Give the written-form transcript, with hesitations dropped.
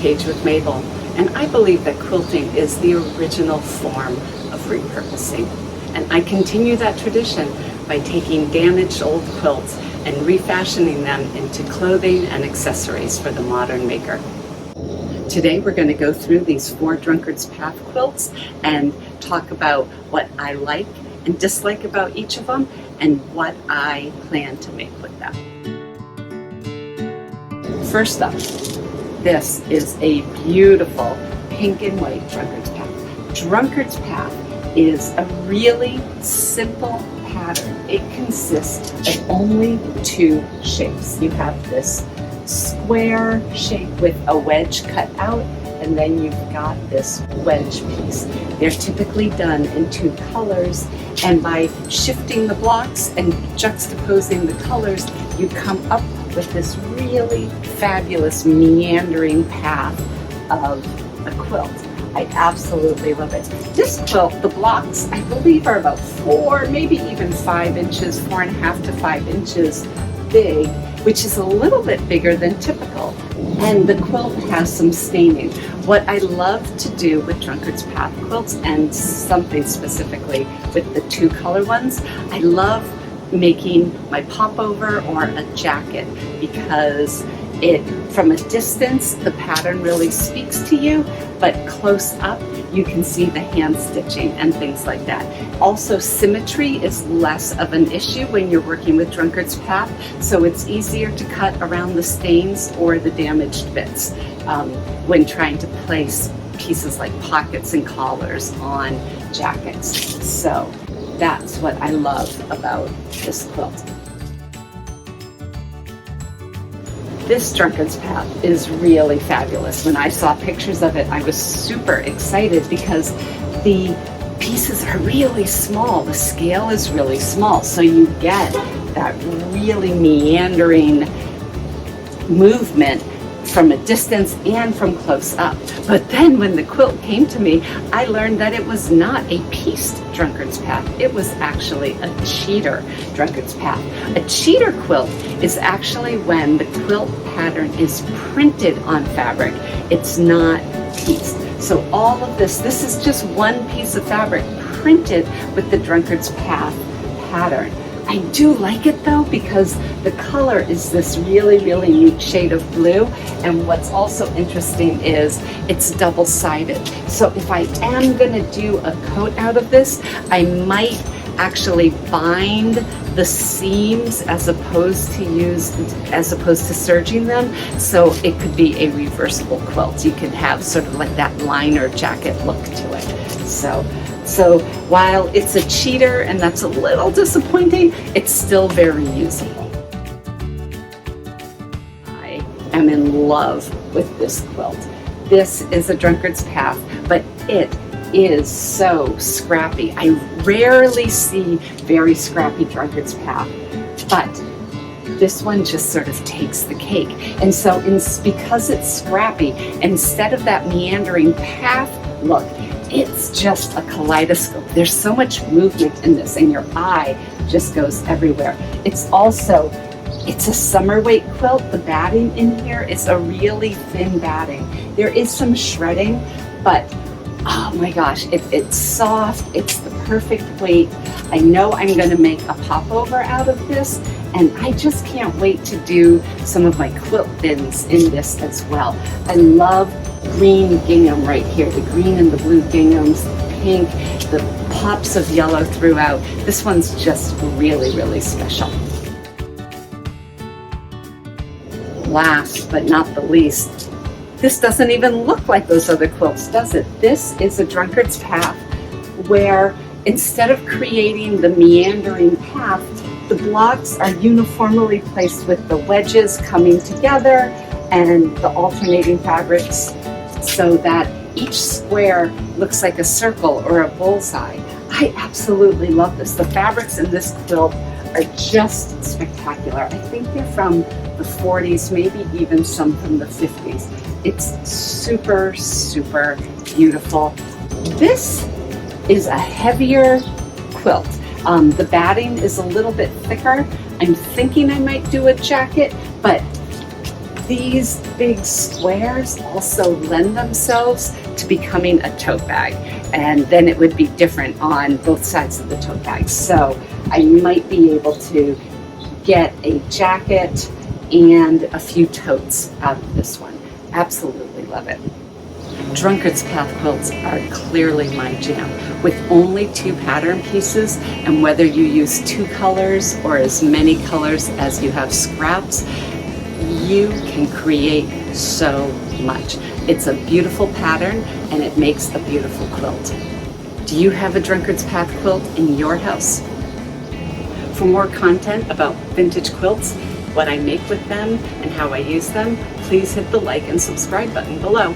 Paige with m.a.b.e.l, and I believe that quilting is the original form of repurposing. And I continue that tradition by taking damaged old quilts and refashioning them into clothing and accessories for the modern maker. Today we're going to go through these 4 Drunkard's Path quilts and talk about what I like and dislike about each of them and what I plan to make with them. First up, this is a beautiful pink and white Drunkard's Path. Drunkard's Path is a really simple pattern. It consists of only 2 shapes. You have this square shape with a wedge cut out, and then you've got this wedge piece. They're typically done in 2 colors, and by shifting the blocks and juxtaposing the colors, you come up with this really fabulous meandering path of a quilt. I absolutely love it. This quilt, the blocks, I believe are about 4, maybe even 5 inches, 4.5 to 5 inches big, which is a little bit bigger than typical. And the quilt has some staining. What I love to do with Drunkard's Path quilts, and something specifically with the 2 color ones, I love making my popover or a jacket because from a distance, the pattern really speaks to you, but close up, you can see the hand stitching and things like that. Also, symmetry is less of an issue when you're working with Drunkard's Path, so it's easier to cut around the stains or the damaged bits when trying to place pieces like pockets and collars on jackets. So that's what I love about this quilt. This Drunkard's Path is really fabulous. When I saw pictures of it, I was super excited because the pieces are really small. The scale is really small, so you get that really meandering movement from a distance and from close up. But then when the quilt came to me, I learned that it was not a pieced Drunkard's Path. It was actually a cheater Drunkard's Path. A cheater quilt is actually when the quilt pattern is printed on fabric. It's not pieced. So all of this is just one piece of fabric printed with the Drunkard's Path pattern. I do like it though because the color is this really, really neat shade of blue, and what's also interesting is it's double-sided. So if I am going to do a coat out of this, I might actually bind the seams as opposed to serging them, so it could be a reversible quilt. You can have sort of like that liner jacket look to it. So while it's a cheater and that's a little disappointing, it's still very usable. I am in love with this quilt. This is a Drunkard's Path, but it is so scrappy. I rarely see very scrappy Drunkard's Path, but this one just sort of takes the cake. And so because it's scrappy, instead of that meandering path look, it's just a kaleidoscope. There's so much movement in this, and your eye just goes everywhere. It's a summer weight quilt. The batting in here is a really thin batting. There is some shredding, but oh my gosh, it's soft. It's the perfect weight. I know I'm going to make a popover out of this, and I just can't wait to do some of my quilt bins in this as well. I love green gingham right here, the green and the blue ginghams, the pink, the pops of yellow throughout. This one's just really, really special. Last but not the least, this doesn't even look like those other quilts, does it? This is a Drunkard's Path where instead of creating the meandering path, the blocks are uniformly placed with the wedges coming together and the alternating fabrics so that each square looks like a circle or a bullseye. I absolutely love this. The fabrics in this quilt are just spectacular. I think they're from the 40s, maybe even some from the 50s. It's super, super beautiful. This is a heavier quilt. The batting is a little bit thicker. I'm thinking I might do a jacket, but these big squares also lend themselves to becoming a tote bag, and then it would be different on both sides of the tote bag. So I might be able to get a jacket and a few totes out of this one. Absolutely love it. Drunkard's Path quilts are clearly my jam. With only 2 pattern pieces, and whether you use 2 colors or as many colors as you have scraps, you can create so much. It's a beautiful pattern and it makes a beautiful quilt. Do you have a Drunkard's Path quilt in your house? For more content about vintage quilts, what I make with them, and how I use them, please hit the like and subscribe button below.